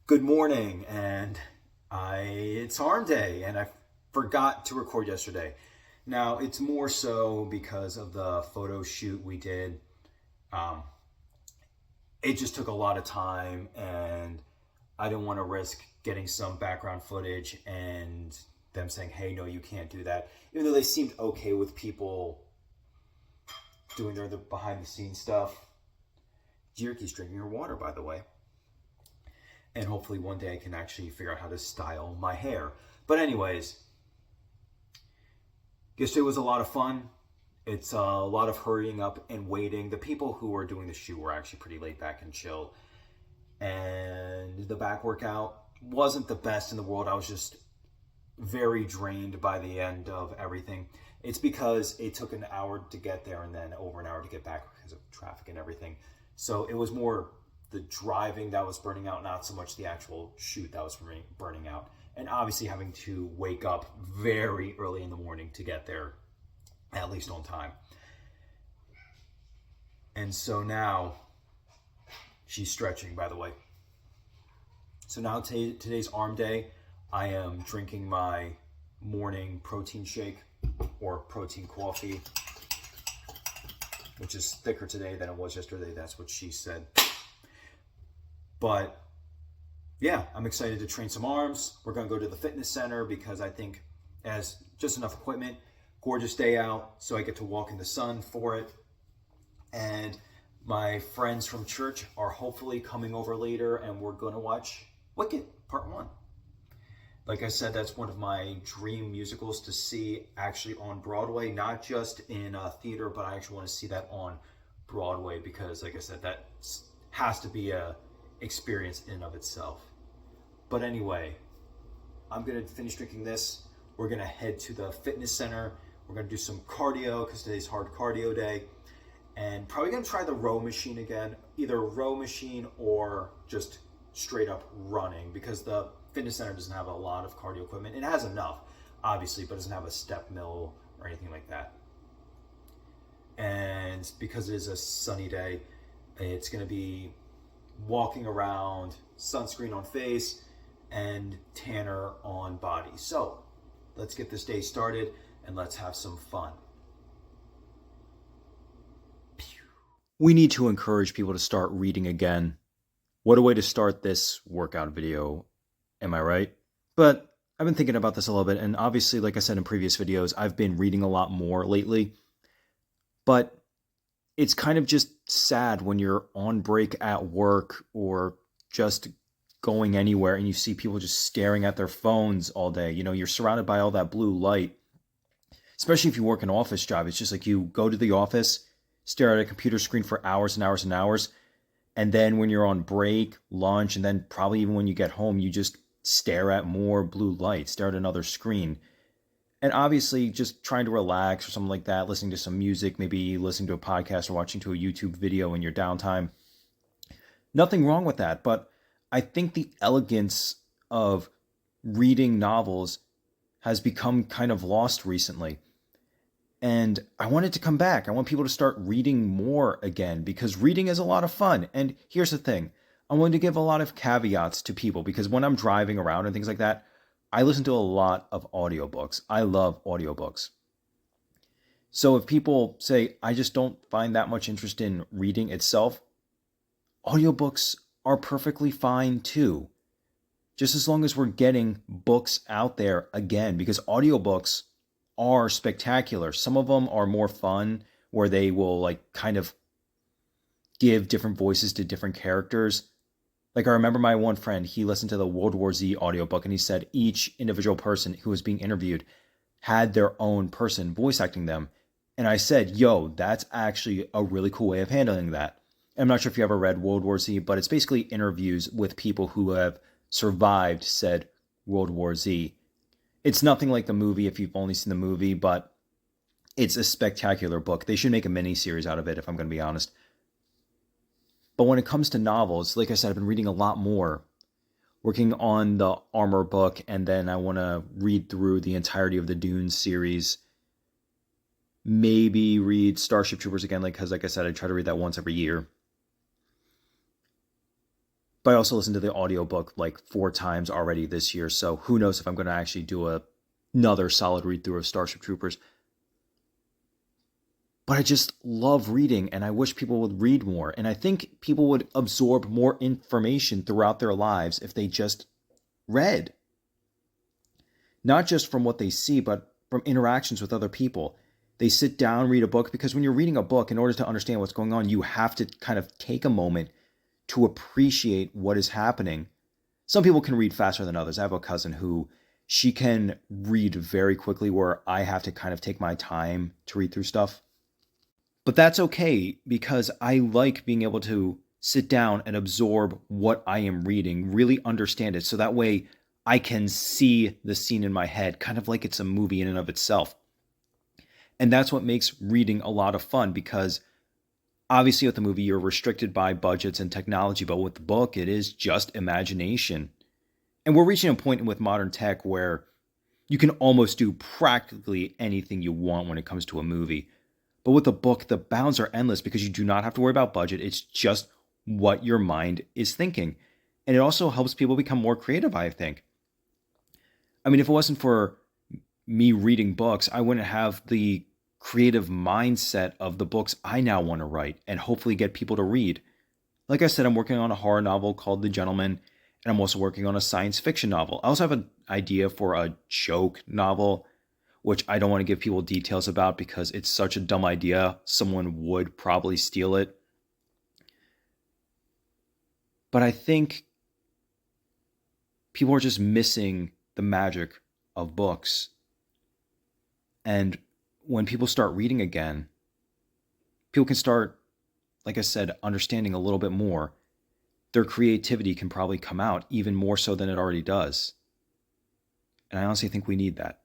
Good morning, and it's arm day, and I forgot to record yesterday. Now, it's more so because of the photo shoot we did. Um, it just took a lot of time, and I didn't want to risk getting some background footage and them saying, hey, no, you can't do that. Even though they seemed okay with people doing their behind the scenes stuff. Jerky's drinking your water, by the way. And hopefully one day I can actually figure out how to style my hair. But anyways, yesterday was a lot of fun. It's a lot of hurrying up and waiting. The people who were doing the shoot were actually pretty laid back and chill. And the back workout wasn't the best in the world. I was just very drained by the end of everything. It's because it took an hour to get there and then over an hour to get back because of traffic and everything. So it was more the driving that was burning out, not so much the actual shoot that was burning out. And obviously having to wake up very early in the morning to get there, at least on time. And so now, she's stretching, by the way. So now today's arm day. I am drinking my morning protein shake or protein coffee, which is thicker today than it was yesterday. That's what she said. But yeah, I'm excited to train some arms. We're going to go to the fitness center because I think it has just enough equipment. Gorgeous day out, so I get to walk in the sun for it. And my friends from church are hopefully coming over later, and we're going to watch Wicked Part 1. Like I said, that's one of my dream musicals to see actually on Broadway, not just in a theater, but I actually want to see that on Broadway because, like I said, that has to be a experience in and of itself. But anyway, I'm gonna finish drinking this. We're gonna head to the fitness center. We're gonna do some cardio because today's hard cardio day, and probably gonna try the row machine again, either row machine or just straight up running because the fitness center doesn't have a lot of cardio equipment. It has enough, obviously, but it doesn't have a step mill or anything like that. And because it is a sunny day, it's gonna be walking around, sunscreen on face, and tanner on body. So let's get this day started and let's have some fun. We need to encourage people to start reading again. What a way to start this workout video, am I right? But I've been thinking about this a little bit, and obviously, like I said in previous videos, I've been reading a lot more lately. But it's kind of just sad when you're on break at work or just going anywhere and you see people just staring at their phones all day. You know, you're surrounded by all that blue light, especially if you work an office job. It's just like you go to the office, stare at a computer screen for hours and hours and hours. And then when you're on break, lunch, and then probably even when you get home, you just stare at more blue light, stare at another screen. And obviously just trying to relax or something like that, listening to some music, maybe listening to a podcast or watching to a YouTube video in your downtime. Nothing wrong with that, but I think the elegance of reading novels has become kind of lost recently. And I want it to come back. I want people to start reading more again because reading is a lot of fun. And here's the thing. I'm willing to give a lot of caveats to people because when I'm driving around and things like that, I listen to a lot of audiobooks. I love audiobooks. So if people say, I just don't find that much interest in reading itself, audiobooks are perfectly fine too. Just as long as we're getting books out there again, because audiobooks are spectacular. Some of them are more fun where they will like kind of give different voices to different characters. Like I remember my one friend, he listened to the World War Z audiobook and he said each individual person who was being interviewed had their own person voice acting them. And I said, yo, that's actually a really cool way of handling that. And I'm not sure if you ever read World War Z, but it's basically interviews with people who have survived said World War Z. It's nothing like the movie if you've only seen the movie, but it's a spectacular book. They should make a mini series out of it if I'm going to be honest. But when it comes to novels, like I said, I've been reading a lot more, working on the Armor book, and then I want to read through the entirety of the Dune series. Maybe read Starship Troopers again, because like I said, I try to read that once every year. But I also listened to the audiobook like 4 times already this year, so who knows if I'm going to actually do another solid read through of Starship Troopers. But I just love reading, and I wish people would read more. And I think people would absorb more information throughout their lives if they just read. Not just from what they see, but from interactions with other people. They sit down, read a book, because when you're reading a book, in order to understand what's going on, you have to kind of take a moment to appreciate what is happening. Some people can read faster than others. I have a cousin who she can read very quickly, where I have to kind of take my time to read through stuff. But that's okay, because I like being able to sit down and absorb what I am reading, really understand it, so that way I can see the scene in my head, kind of like it's a movie in and of itself. And that's what makes reading a lot of fun, because obviously with the movie you're restricted by budgets and technology, but with the book it is just imagination. And we're reaching a point with modern tech where you can almost do practically anything you want when it comes to a movie. But with a book, the bounds are endless, because you do not have to worry about budget. It's just what your mind is thinking. And it also helps people become more creative, I think. I mean, if it wasn't for me reading books, I wouldn't have the creative mindset of the books I now want to write and hopefully get people to read. Like I said, I'm working on a horror novel called The Gentleman, and I'm also working on a science fiction novel. I also have an idea for a joke novel, which I don't want to give people details about because it's such a dumb idea. Someone would probably steal it. But I think people are just missing the magic of books. And when people start reading again, people can start, like I said, understanding a little bit more. Their creativity can probably come out even more so than it already does. And I honestly think we need that.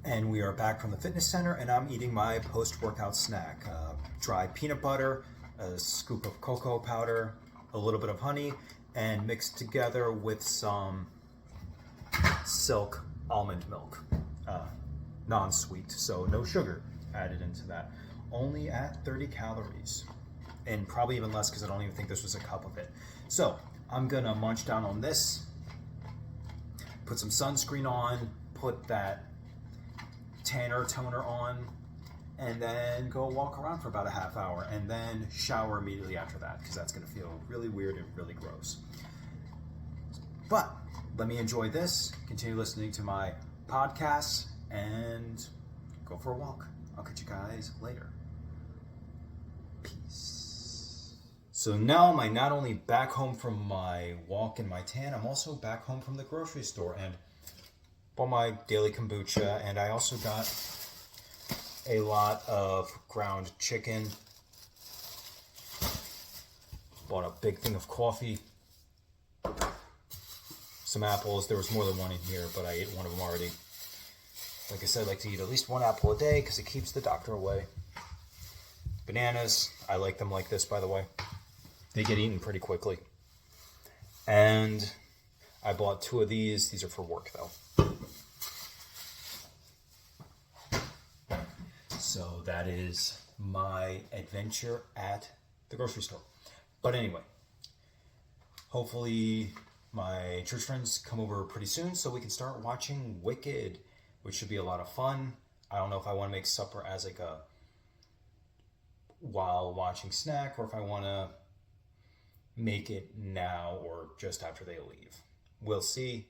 And we are back from the fitness center, and I'm eating my post-workout snack. Dry peanut butter, a scoop of cocoa powder, a little bit of honey, and mixed together with some Silk almond milk. Non-sweet, so no sugar added into that. Only at 30 calories. And probably even less, because I don't even think this was a cup of it. So I'm gonna munch down on this, put some sunscreen on, put that tanner toner on, and then go walk around for about a half hour, and then shower immediately after that, because that's gonna feel really weird and really gross. But let me enjoy this, continue listening to my podcasts, and go for a walk. I'll catch you guys later. Peace. So now I'm not only back home from my walk and my tan, I'm also back home from the grocery store and bought my daily kombucha, and I also got a lot of ground chicken. Bought a big thing of coffee, some apples. There was more than one in here, but I ate one of them already. Like I said, I like to eat at least one apple a day because it keeps the doctor away. Bananas, I like them like this, by the way. They get eaten pretty quickly. And I bought 2 of these. These are for work, though. So that is my adventure at the grocery store. But anyway, hopefully my church friends come over pretty soon so we can start watching Wicked, which should be a lot of fun. I don't know if I want to make supper as like a while watching snack, or if I want to make it now or just after they leave. We'll see.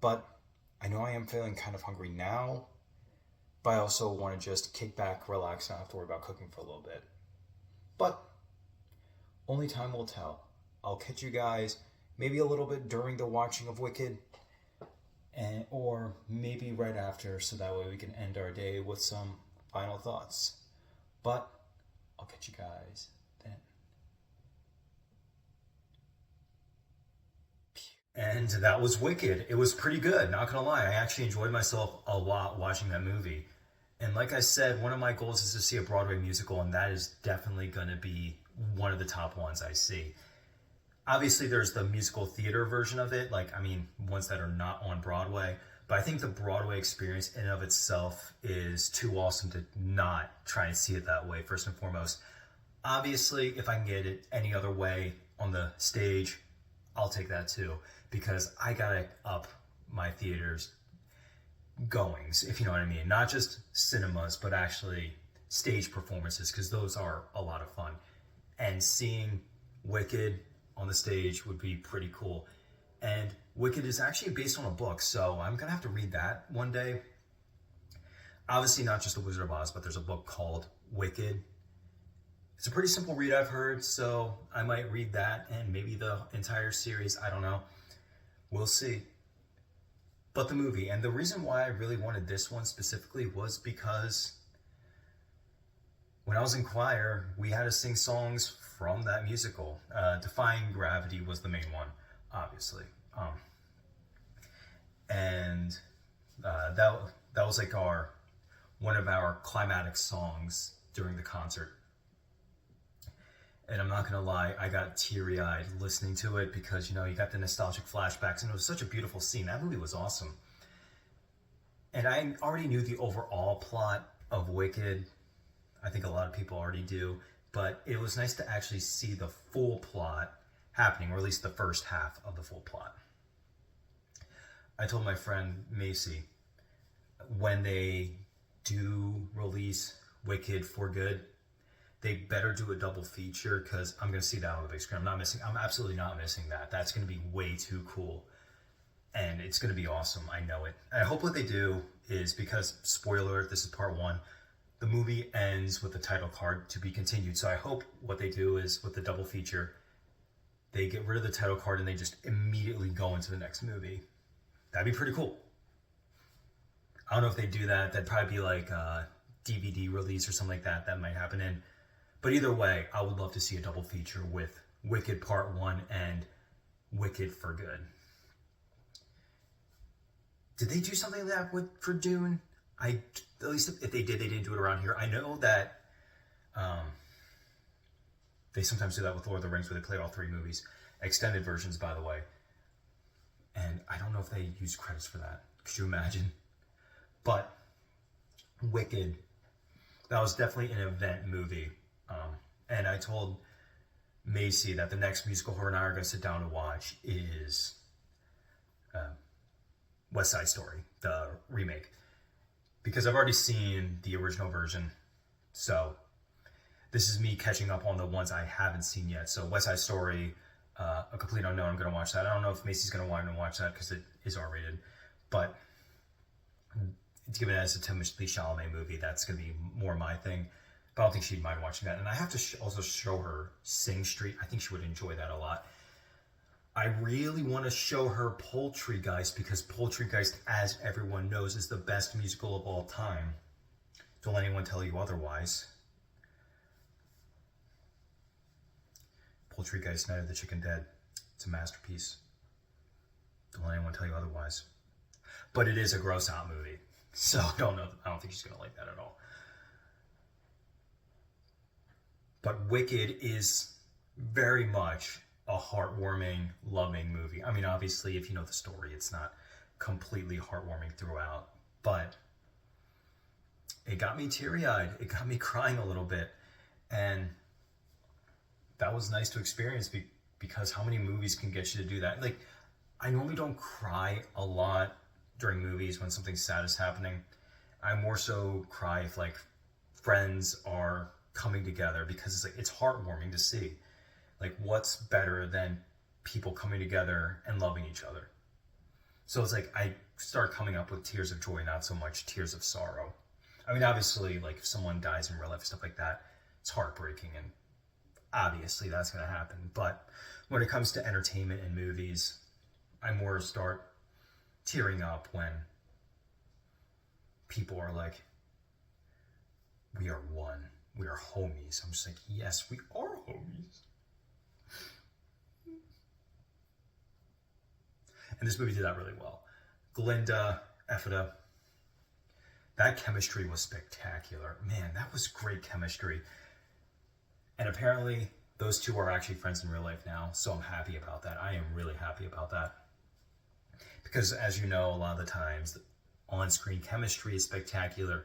But I know I am feeling kind of hungry now, but I also want to just kick back, relax, and not have to worry about cooking for a little bit. But only time will tell. I'll catch you guys maybe a little bit during the watching of Wicked, or maybe right after, so that way we can end our day with some final thoughts. But I'll catch you guys then. And that was Wicked. It was pretty good, not gonna lie. I actually enjoyed myself a lot watching that movie. And like I said, one of my goals is to see a Broadway musical, and that is definitely gonna be one of the top ones I see. Obviously, there's the musical theater version of it, ones that are not on Broadway. But I think the Broadway experience in and of itself is too awesome to not try and see it that way, first and foremost. Obviously, if I can get it any other way, on the stage, I'll take that too, because I gotta up my theaters goings, if you know what I mean. Not just cinemas, but actually stage performances, because those are a lot of fun. And seeing Wicked on the stage would be pretty cool. And Wicked is actually based on a book, so I'm gonna have to read that one day. Obviously not just The Wizard of Oz, but there's a book called Wicked. It's a pretty simple read, I've heard, so I might read that and maybe the entire series. I don't know. We'll see. But the movie, and the reason why I really wanted this one specifically was because when I was in choir, we had to sing songs from that musical. Defying Gravity was the main one, obviously. And that was like one of our climatic songs during the concert. And I'm not gonna lie, I got teary-eyed listening to it because, you know, you got the nostalgic flashbacks, and it was such a beautiful scene. That movie was awesome. And I already knew the overall plot of Wicked. I think a lot of people already do, but it was nice to actually see the full plot happening, or at least the first half of the full plot. I told my friend Macy, when they do release Wicked for good, they better do a double feature, because I'm going to see that on the big screen. I'm absolutely not missing that. That's going to be way too cool. And it's going to be awesome. I know it. And I hope what they do is, because, spoiler, this is part 1, the movie ends with the title card to be continued. So I hope what they do is, with the double feature, they get rid of the title card and they just immediately go into the next movie. That'd be pretty cool. I don't know if they do that. That'd probably be like a DVD release or something like that. That might happen in. But either way, I would love to see a double feature with Wicked Part 1 and Wicked for Good. Did they do something like that for Dune? At least if they did, they didn't do it around here. I know that they sometimes do that with Lord of the Rings, where they play all 3 movies. Extended versions, by the way. And I don't know if they use credits for that. Could you imagine? But Wicked, that was definitely an event movie. And I told Macy that the next musical her and I are going to sit down and watch is West Side Story, the remake. Because I've already seen the original version. So this is me catching up on the ones I haven't seen yet. So West Side Story, A Complete Unknown, I'm going to watch that. I don't know if Macy's going to want to watch that because it is R-rated. But given it as a Timothée Chalamet movie, that's going to be more my thing. But I don't think she'd mind watching that. And I have to also show her Sing Street. I think she would enjoy that a lot. I really want to show her Poultrygeist, because Poultrygeist, as everyone knows, is the best musical of all time. Don't let anyone tell you otherwise. Poultrygeist, Night of the Chicken Dead. It's a masterpiece. Don't let anyone tell you otherwise. But it is a gross out movie. So I don't think she's going to like that at all. But Wicked is very much a heartwarming, loving movie. I mean, obviously, if you know the story, it's not completely heartwarming throughout. But it got me teary-eyed. It got me crying a little bit. And that was nice to experience, because how many movies can get you to do that? Like, I normally don't cry a lot during movies when something sad is happening. I more so cry if, like, friends are coming together, because it's heartwarming to see. Like, what's better than people coming together and loving each other? So it's like I start coming up with tears of joy, not so much tears of sorrow. I mean, obviously, like, if someone dies in real life, stuff like that, it's heartbreaking, and obviously that's going to happen. But when it comes to entertainment and movies, I more start tearing up when people are like, we are one. We are homies. I'm just like, yes, we are homies. And this movie did that really well. Glinda, Effida, that chemistry was spectacular. Man, that was great chemistry. And apparently, those two are actually friends in real life now, so I'm happy about that. I am really happy about that. Because, as you know, a lot of the times, on-screen chemistry is spectacular,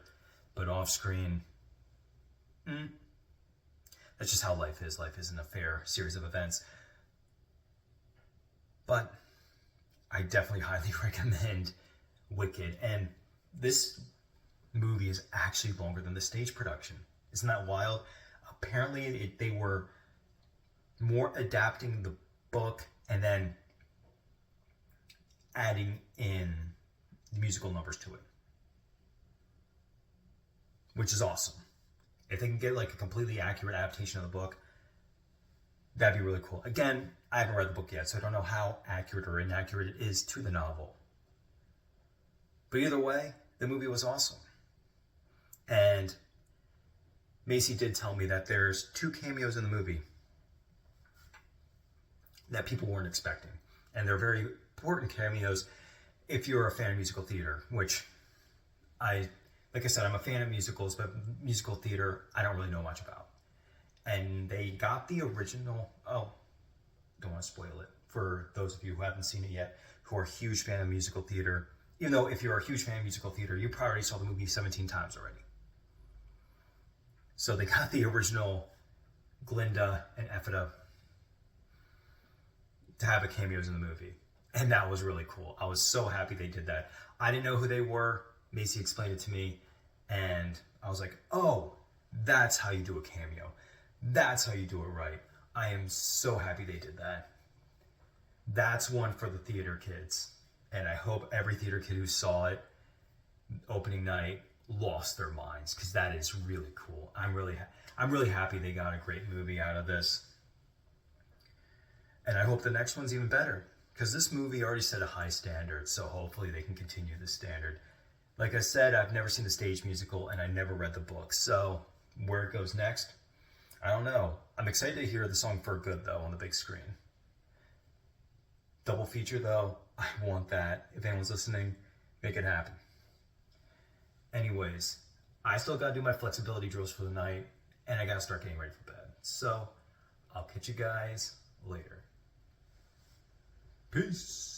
but off-screen, that's just how life is. Life isn't a fair series of events. But I definitely highly recommend Wicked. And this movie is actually longer than the stage production. Isn't that wild? Apparently, they were more adapting the book and then adding in the musical numbers to it, which is awesome. If they can get like a completely accurate adaptation of the book, that'd be really cool. Again, I haven't read the book yet, so I don't know how accurate or inaccurate it is to the novel. But either way, the movie was awesome. And Macy did tell me that there's 2 cameos in the movie that people weren't expecting. And they're very important cameos if you're a fan of musical theater, which like I said, I'm a fan of musicals, but musical theater, I don't really know much about. And they got the original, don't want to spoil it for those of you who haven't seen it yet, who are a huge fan of musical theater. Even though if you're a huge fan of musical theater, you probably already saw the movie 17 times already. So they got the original Glinda and Effida to have a cameos in the movie. And that was really cool. I was so happy they did that. I didn't know who they were. Macy explained it to me. And I was like, oh, that's how you do a cameo. That's how you do it right. I am so happy they did that. That's one for the theater kids. And I hope every theater kid who saw it opening night lost their minds, because that is really cool. I'm really happy they got a great movie out of this. And I hope the next one's even better, because this movie already set a high standard, so hopefully they can continue the standard. Like I said, I've never seen the stage musical, and I never read the book, so where it goes next, I don't know. I'm excited to hear the song For Good, though, on the big screen. Double feature, though, I want that. If anyone's listening, make it happen. Anyways, I still gotta do my flexibility drills for the night, and I gotta start getting ready for bed. So, I'll catch you guys later. Peace.